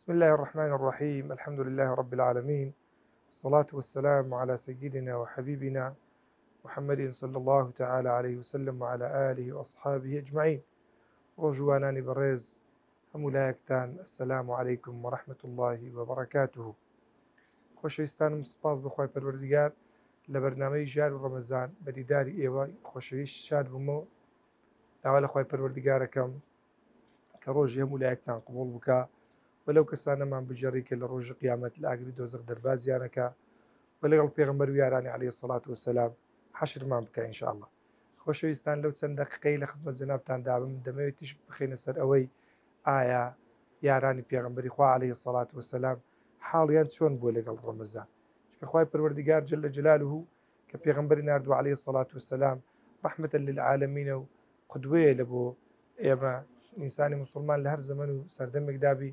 بسم الله الرحمن الرحيم. الحمد لله رب العالمين، والصلاة والسلام على سيدنا وحبيبنا محمد صلى الله تعالى عليه وسلم وعلى آله وأصحابه أجمعين. ڕۆژوانانی بەڕێز هەموو لایەکتان، السلام عليكم ورحمة الله وبركاته. خۆشەویستانم، سپاس بەخوای پەروەردگار لە بەرنامەی ژار و ڕەمەزان بە دیداری ئێوە خۆشەویست شاد بوومەوە. داوا لە خوای پەروەردگارەکەم کە ڕۆژی هەموو لایەکتان قبوڵ بکە، ولو کەسانەمان بجێڕی کە لە ڕۆژی قیامەت لە ئاگری دۆزەق دەربازیانەکە و لەگەڵ پێغەمبەر و یارانی عەلەیهی سەڵات وەسەلام حەشرمان بکە ئینشاءالله. خۆشەویستان، لەو چەند دەقیقەی لە خزمەت جەنابتان دابم دەمەوێت تیش بخینە سەر ئەوەی ئایا یارانی پێغەمبەری خوا عەلەیهی سەڵات وەسەلام حاڵیان چۆن بووە لەگەڵ ڕەمەزان؟ چونکە خوای پەروەردگار جەلە جەلالوهو کە پێغەمبەری ناردووە عەلەیهی سەڵات وەسەلام ڕەحمەتەن للعالەمینە و قودوەیە لە بۆ ئێمە ئینسانی موسڵمان لە هەر زەمەن و سەردەمێکدابی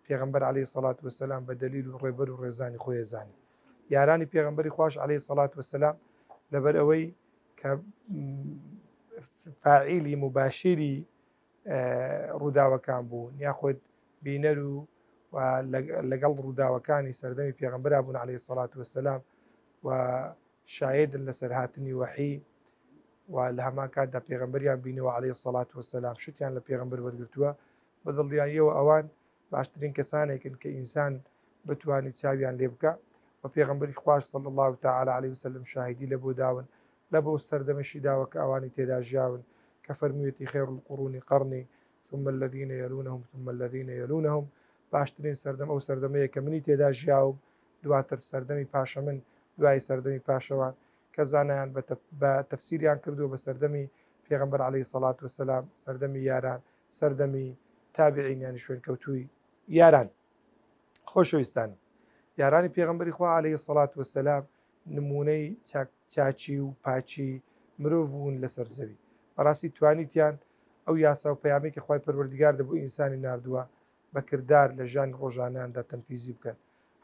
پێغەمبەر عەلەیهی سەڵات وەسەلام بە دەلیل و ڕێبەر و ڕێزانی خۆی زانی. یارانی پێغەمبەری خوش عەلەیهی سەڵات وەسەلام لەبەر ئەوەی کە فاعیلی مباشری ڕووداوەکان بوون، یاخود بینەر و لەگەڵ ڕووداوەکانی سەردەمی پێغەمبەرا بوون عەلەیهی سەڵات وەسەلام و شایدن لەسەر هاتنی وەحی و لە هەمان کاتدا پێغەمبەریان بینەوە عەلەیهی سەڵات وەسەلام، شتیان لە پێغەمبەر وەرگرتووە، بە دڵنیاییەوە ئەوان باشترین کەسانێکن کە ئینسان بتوانێت چاویان لێ بکە و پێغەمبەری خوش صلی الله تعالی علیه وسلم شاهدی لە بۆ داون لە بۆ سەردەمەشی داوە کە ئەوانی تێدا ژیاون کە فەرموویەتی خێر القڕونی قەڕنی ثم الذين يلونهم ثم الذين يلونهم. باشترین سەردەم ئەو سەردەمەیە کە منی تێدا ژیاوم، دواتر سەردەمی پاشە من، دوای سەردەمی پاشەوان، کە زانایان بە تەفسیریان کردووە بە سەردەمی پێغەمبەر عەلەیهی سەڵات وەسەلام، سەردەمی یاران، سەردەمی تابعین، یانی شوێن کەوتووی یاران. خۆشەویستان، یارانی پێغەمبەری خوا عەلەیهی سەڵات وەسەلام نمونەی چاچی و پاچی مرۆڤ بوون لەسەر زەوی. بەڕاستی توانیتیان ئەو یاسا و پەیامەی کە خوای پەروەردگار دەبوو ئینسانی ناردووە بە کردار لە ژیانی ڕۆژانەیاندا تەنفیزی بکەن.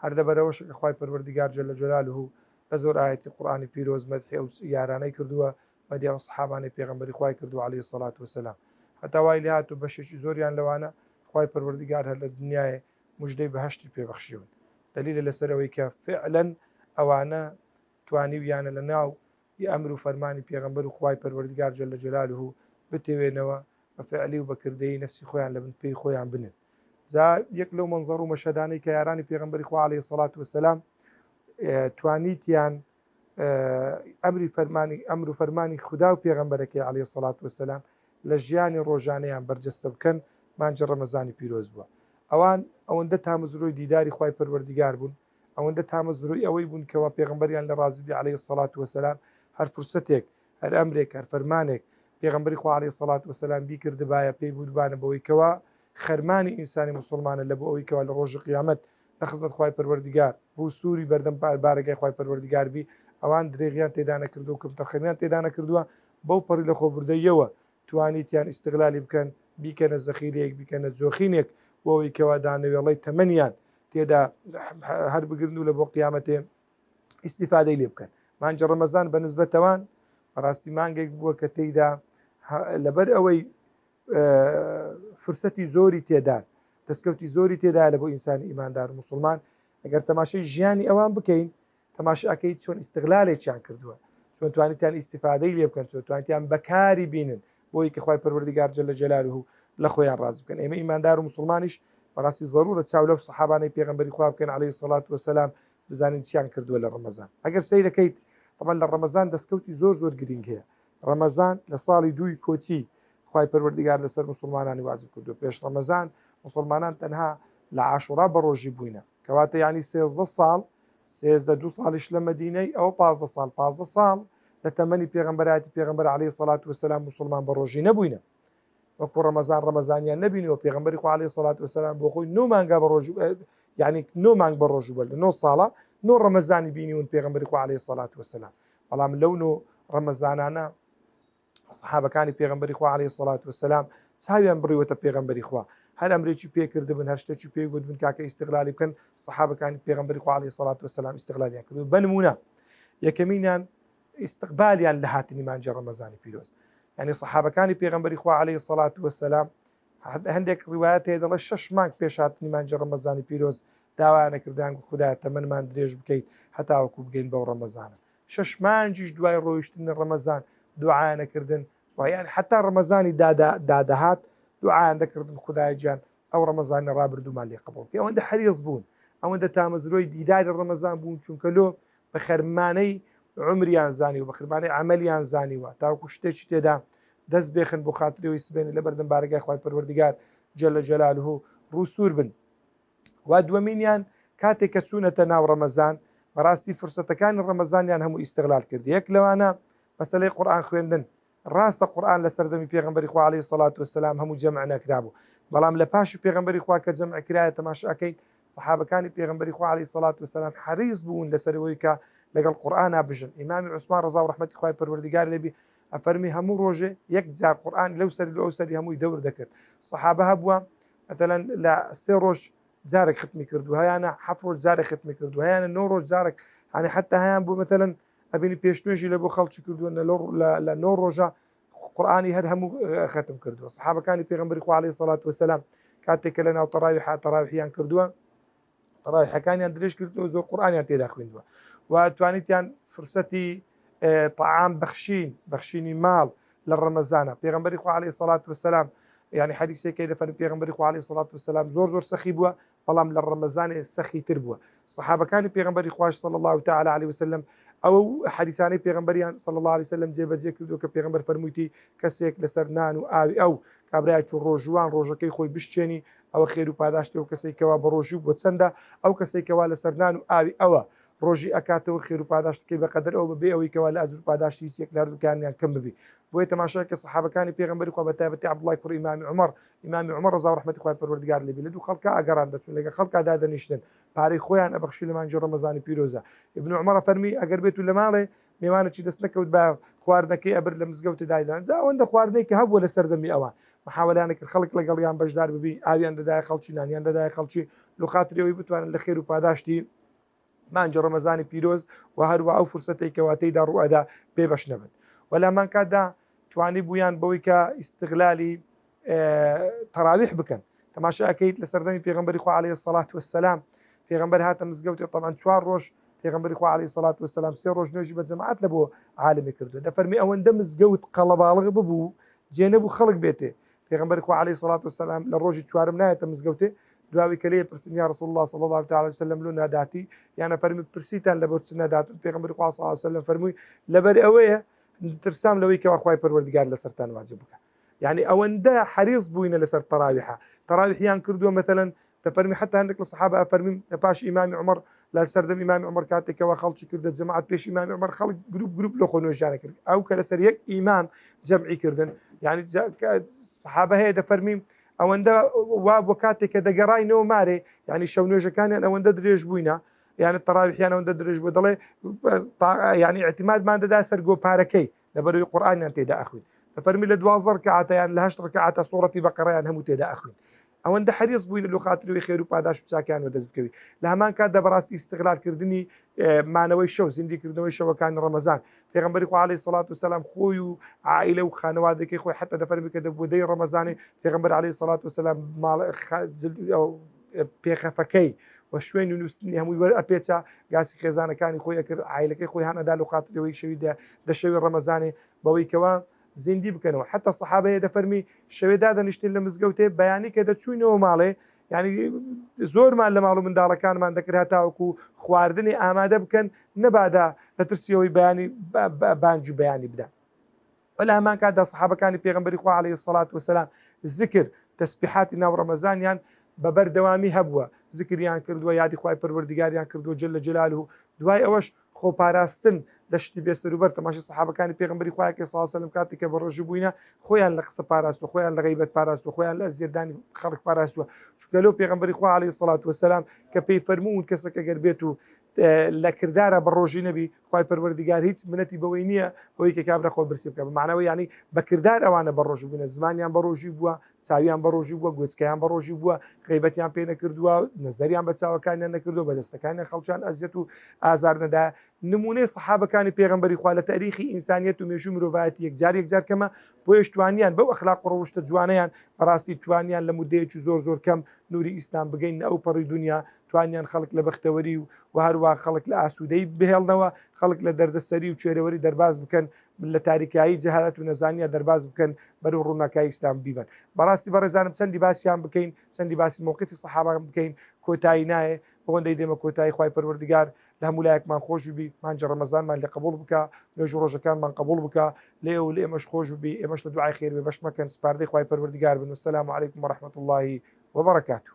هەر لەبەرەوەش کە خوای پەروەردگار جەلە جەلالوهو لە زۆر ئایەتی قورئانی پیرۆز مەدحی ئەو یارانەی کردووە، مەدحی ئەو سەحابانەی پێغەمبەری خوای کردووە عەلەیهی سەڵات وەسەلام. هەتا وای لێ هاتووە بەشێکی زۆریان لەوانە خوای پەروەردگار هەر لە دنیایە موژدەی بەهەشتی پێبەخشیون. دلیلە لەسەر ئەوەی کە فعلەن ئەوانە توانیویانە لە ناو ئەمر و فەرمانی پێغەمبەر و خوای پەروەردگار جەلە جەلالوهو بتێوێنەوە بە فعلی و بە کردەی نەفسی خۆیان لە بن پێی خۆیان بنن. جا یەک لەو مەنزەر و مەشهدانەی کە یارانی پێغەمبەری خوا عەلەیهی سەڵات وەسەلام توانیتیان ئەمر و فەرمانی خودا و پێغەمبەرەکەی عەلەیهی سەڵات وەسەلام لە ژیانی ڕۆژانەیان بەرجەستە بکەن مانجە ڕەمەزانی پیرۆز بووە. ئەوان ئەوەندە تامەزرۆی دیداری خوای پەروەردگار بوون، ئەوەندە تامەزرۆی ئەوەی بوون کەوا پێغەمبەریان لە ڕازبی عەلەیهی سەڵات وەسەلام هەر فرسەتێک، هەر ئەمرێک، هەر فەرمانێک پێغەمبەری خوا عەلەیهی سەڵات وەسەلام بیکردبایە پێی بودبانە بەوەی کەوا خەرمانی ئینسانی موسڵمانە لە بۆ ئەوەی کەوا لە ڕۆژی قیامەت لە خزمەت خوای پەروەردگار بوو سووری بەردەم بارگای خوای پەروەردگار بی. ئەوان درێغیان تێدا نەکردو و کەمتەرخەمیان تێدا نەکردووە، بەو پەڕی لە خۆبوردەیەوە توانیتیان ئیستیغلالی بکەن، بیکەنە زەخیرەیەک، بیکەنە جۆخینێک بۆ ئەوەی کەوا دانەوێڵەی تەمەنیان تێدا هەر بگرن و لە بۆ قیامەتێ ئیستیفادەی لێ بکەن. مانجە ڕەمەزان بە نسبەتەوان بەڕاستی مانگێک بووە کە تێیدا لەبەر ئەوەی فرسەتی زۆری تێدان، دەستکەوتی زۆری تێدا لە بۆ ئینسانی ئیماندار موسڵمان. ئەگەر تەماشای ژیانی ئەوان بکەین، تەماشاکەی چۆن ئیستیغلالێکیان کردووە، چۆن توانیتیان ئیستیفادەی لێ بکەن، چۆن توانیتیان بەکاری بینن بۆی کە خوای پەروەردگار جەلە جەلالوهو لە خۆیان ڕاز بکەن. ئێمە ئیماندار و موسڵمانیش بەڕاستی زەڕورە چاو لەو سەحابانەی پێغەمبەری خوا بکەن عەلەیهی سەڵات وەسەلام، بزانین چیان کردووە لە ڕەمەزان. ئەگەر سەیرەکەیت طبعاً لە ڕەمەزان دەستکەوتی زۆر گرنگ هەیە. ڕەمەزان لە ساڵی دووی کۆچی خوای پەروەردگار لەسەر موسڵمانانی واجب کردووە. پێش ڕەمەزان موسڵمانان تەنها لە عاشوڕا بەڕۆژی بووینە، کەواتە یعنی 13 ساڵ، 13 ساڵیش لە مەدینەی، ئەوە 15 ساڵ لە تەمەنی پێغەمبەراتی پێغەمبەر عەلەیهی سەڵات وەسەلام موسڵمان بەڕۆژی نەبووینە، وەکو ڕەمەزانیان نەبینەوە. پێغەمبەری خوا عەلەیهی سەڵات وەسەلام بۆ خۆی 9 مانگا بەڕۆژی يعني 9 مانگ بە ڕۆژ بە 9 ساڵە 9 ڕەمەزانی بینیون پێغەمبەری خوا عەلەیهی سەڵات وەسەلام بەڵام لەو 9 ڕەمەزانانە سەحابەکانی پێغەمبەری خوا عەلەیهی سەڵات وەسەلام چاویان بڕیوەتە پێغەمبەری خوا هەر ئەمرێکی پێکردبن هەر شتێکی پێی گوتبن کاکە ئیستیغلالی بکەن سەحابەکانی پێغەمبەری خوا عەلەیهی سەڵات وەسەلام ئیستیغلالیان کردو بە نمونە یەکەمینیان استقبالیان لە هاتنی مانجی ڕەمەزانی پیرۆز یعنی سەحابەکانی پێغەمبەری خوا عەلەیهی سەڵات وەسەلام هەندێک ڕیوایەت هەیە دەڵێ 6 مانگ پێش هاتنی مانجی ڕەمەزانی پیرۆز داوایانە کردیان خودایە تەمەنمان درێژ بکەیت هەتاوەکو بگەین بەو ڕەمەزانە 6 مانجیش دوای ڕۆیشتنی ڕەمەزان دوعایانەکردن ویان حتا ڕەمەزانی دادەهات دوعایان دەکردن خودای گیان ئەو ڕەمەزانە ڕابردوومان لێ قبوڵ بکەی ئەوەندە حەریص بوون ئەوەندە تامەزرۆی دیداری ڕەمەزان بوون چونکە لۆ بە خەرمانەی عمریان زانی و بە خەرمانەی عەمەلیان زانیوە تاوەکو شتێکی تێدا دەست بێخن بۆ خاترەوەی سبێنی لە بەردەم بارگای خوای پەروەردگار جەلە جەلالوهو ڕووسور بن وا دووەمینیان کاتێک کە چوونەتە ناو ڕەمەزان بەڕاستی فرسەتەکانی ڕەمەزانیان هەموو ئیستیغلال کرد یەک لەوانە مەسەلەی قورئان خوێندن ڕاستە قورئان لە سەردەمی پێغەمبەری خوا عەلەیهی سەڵات وەسەلام هەموو جەمع نەکرابوو بەڵام لە پاشی پێغەمبەری خوا کە جەمع کرایە تەماشاکەی سەحابەکانی پێغەمبەری خوا عەلەیهی سەڵات وەسەلام حەریص بوون لەسەرەوەی کە لەگەڵ قورئانا بژن ئیمامی عوسمان ڕەزا و ڕەحمەتی خوای پەروەردگار لێبی ئەفەرمی هەموو ڕۆژێ یەک جار قورئان لەو سەری لەو سەری هەمووی دەور دەکرد سەحابە هەبووە مەتەلەن لە 3 ڕۆژ جارێک ختمی کردو هەیانە 7 ڕۆژ جارێک ختمی کردو هەیانە 9 ڕۆژ جارێک هەنی حتا هەیان بوو مەتەلەن ئەبینی پێشنوێژی لە بۆ خەڵکی کردووە لە 9 ڕۆژە قورئانی هەر هەموو ختم کردووە سەحابەکانی پێغەمبەری خوا عەلەیهی سەڵات وەسەلام کاتێک لە ناو تەراویحیان کردووە تەراویحەکانیان درێژ کردووە زۆر قورئانیان تێدا خوێندووە و توانیتیان فرسەتی طعام بەخشینی ماڵ لە ڕەمەزانە پێغەمبەری خوا عەلەیهی سەڵات وەسەلام يعني حديثێکی دەفەرمی پێغەمبەری خوا عەلەیهی سەڵات وەسەلام زۆر سەخی بووە بەڵام لە ڕەمەزانێ سەخیتر بووە سەحابەکانی پێغەمبەری خوش صلی الله تعالی علیه وسلم ئەو حەدیثانەی پێغەمبەریان صلی الله علیه وسلم جێبەجێ کردو کە پێغەمبەر فەرموویەتی کەسێک لەسەر نان و ئاوی ئەو کابرایەکی ڕۆژوان ڕۆژەکەی خۆی بشتێنی ئەوە خێر و پاداشتی و کەسێکەوە بە ڕۆژی بۆ چەندە ئەو کەسێکەوە لەسەر نان و ئاوی ئەوە ڕۆژی ئەکاتەوە خێر و پاداشتەکەی بەقەدر ئەو بەبێ ئەوەی کەوا لە ئەجر و پاداشتی هیچ لە هەردووکانیان کەم ببی بۆیە تەماشای کە سەحابەکانی پێغەمبەری خوا بەتایبەتی عەبدوڵای کوڕی ئیمامی عومەر ڕەزا و ڕەحمەتی خوای پەروەردگار لێبی لە دوو خەڵکا ئەگەڕان دەچون لەگە خەڵکا دادەنیشتن پارەی خۆیان ئەبەخشی لە مانجی ڕەمەزانی پیرۆزە ئیبن عومەر فەرمی ئەگەر بێت و لە ماڵێ میوانێکی دەست نەکەوت بە خواردنەکەی ئەبر لە مزگەوت دایدان جا ئەوەندە خواردنەی کە هەبووە لە سەردەمی ئەوان محاولانە کرد خەڵک لەگەڵیان بەشدار ببی ئاویان دەدایە خەڵکی نانیان دەدایە خەڵکی لە خاترەوەی بتوانن لە خێر و پاداشتی مانجی ڕەمەزانی پیرۆز و هەروە ئەو فرسەتەی کەواتەیدا ڕوئەدا پێبەش نەبن وەلامان کاتدا توانی بوویان بەوەی کە ئیستیغلالی تەراویح بکەن تەماشاکەیت لە سەردەمی پێغەمبەری خوا عەلەیهی سەڵات وەسەلام پێغەمبەر هاتە مزگەوتی طبعاً 4 ڕۆژ پێغەمبەری خوا عەلەیهی سەڵات وەسەلام 3 ڕۆژ نوێژی بە جەماعەت لە بۆ عالمی کردو دەفەرمی ئەوەندە مزگەوت قەڵەباڵغ ببوو جێ نەبوو خەڵک بێتێ پێغەمبەری خوا عەلەیهی سەڵات وەسەلام لە ڕۆژی 4م نایەتە مزگەوتێ دواوی کە لێ پرسین یا رسول الله صلی الله تعالی وسلم لو ناداتی یعنی فەرمی پرسیتان لە بۆ چ نادات پێغەمبەری خوا صلی الله علیه وسلم فەرمووی لەبەر ئەوەیە ترسام لەوەی کەوا خوای پەروەردگار لەسەرتان واجب بکە يعني ئەوەندە حەریص بووینە لەسەر تەراویحیان کردووە مثلا تفەرمی حتا هەندێک لە سەحابە فەرمین لە پاش ئیمامی عومەر لە سەردەمی ئیمامی عومەر کاتێکەوە خەڵکی کردە جەماعەت پێش ئیمامی عومەر خەڵک گروپ لە خۆ نوێژیانە کرد ئەو کە لەسەر یەک ئیمام جەمعی کردن يعني سەحابە هەیە دەفەرمین ئەوەندە وا بۆ کاتێک کە دەگەڕاینەوە مارێ يعني شەو نوێژەکانیان ئەوەندە درێژ بووینە يعني تەراویحیان ئەوەندە درێژ بوو دەڵێ يعني اعتمادمان دەدا سەر گۆپارەکەی لەبەرەوەی قورئانیان تێدا ئەخوین فەرمی لە 12 ڕکعاتیان لە 8 ڕکعاتە سوورەتی بەقەرەیان هەموو تێدا ئەخوین ئەوەندە حەریص بووین لە خاترەوەی خێر و پاداش و چاکیان وەدەست بکەوی لە هەمان کاتدا بەڕاستی ئیستیغلالکردنی مانەوەی شەو زیندیکردنەوەی شەوەکانی ڕەمەزان پێغەمبەری خوا عەلەیهی سەڵات وسەلام خۆی و عائیلە و خانەوادەکەی خۆی حتا دەفەرمی کە دەبوو دەی ڕەمەزانی پێغەمبەر عەلەیهی سەڵات وسەلام پێخەفەکەی و شوێنی نووسنی هەمووی وەرئەپێچە گاسی خێزانەکانی خۆی ئەکرد عائیلەکەی خۆی هەنەدا لە خاترەوەی شەوی دەشەوی ڕەمەزانێ بەوەی کەوا زیندی بکەنەوە حتا سەحابەیە دەفەرمی شەوێدا دەنیشتین لە مزگەوتێ بەیانی کە دەچوینەوە ماڵێ يعني زۆرمان لە ماڵ و منداڵەکانمان دەکرد هەتاوەکو خواردنی ئامادە بکەن نەبادا لە ترسیەوەی بەیانی بانگی بەیانی بدەن وەلا هەمان کاتدا سەحابەکانی پێغەمبەری خوا عەلەیهی سەڵات وسەلام ذکر تەسبیحاتی ناو ڕەمەزانیان بەبەردەوامی هەبووە ذکریان کردووە یادی خوای پەروەردگاریان کردووە جەلە جەلالوهو دوای ئەوەش خۆپاراستن دەشتی بێسەروبەر تەماشای سەحابەکانی پێغەمبەری خوا کە سڵ سەلەم کاتێک کە بە ڕۆژوو بووینە خۆیان لە قسە پاراستوە خۆیان لە غیبەت پاراستوە خۆیان لە زیردانی خەڵک پاراستووە چونکە لەو پێغەمبەری خوا عەلەیهی سەڵات وەسەلام کە پێی فەرموون کەسێک ئەگەر بێت و لە کردارە بە ڕۆژی نەبی خوای پەروەردگار هیچ منەتی بەوەی نییە ئەوەی کە کابرا خۆ برسی بکە بەمانەوەی ینی بە کردار ئەوانە بە ڕۆژ بوونە زمانیان بە ڕۆژی بووە چاویان بە ڕۆژی بووە گوێچکەیان بە ڕۆژی بووە غیبەتیان پێ نەکردووە نەزەریان بە چاوەکانیان نەکردو بە دەستەکانیان خەڵکیان ئەزیەت و ئازار نەدا نمونەی سەحابەکانی پێغەمبەری خوا لە تاریخی ئینسانیەت و مێژووی مرۆڤایەتی یەکجار کەمە بۆیش توانیان بەو ئەخلاق و ڕەوشتە جوانەیان بەڕاستی توانیان لە مودەیەکی زۆر کەم نوری ئیسلام بگەین ئەو پەڕی دنیا توانیان خەڵک لە بەختەوەری و هەروە خەڵک لە ئاسوودەی بهێڵنەوە خەڵک لە دەردەسەری و کوێرەوەری دەرباز بکەن لە تاریکایی جەهالەت و نەزانیە دەرباز بکەن بەرەو ڕووناکای ئیسلام بیبن بەڕاستی بەڕێزانم چەندی باسییان بکەین چەندی باسی موقفی سەحابە بکەین کۆتایی نایە بۆندەی دێمە کۆتایی خوای پەروەردگار لە هەموو لایەکمان خۆش بی مانجە ڕەمەزانمان لێ قبول بکە نوێژ و ڕۆژەکانمان قبول بکە لێ و لە ئێمەش خۆش بی ئێمەش لە دوعای خێر بێ بەش مەکەن سپاردەی خوای پەروەردگار بن والسلام عەلەیکم ورحمەة الله وبركاته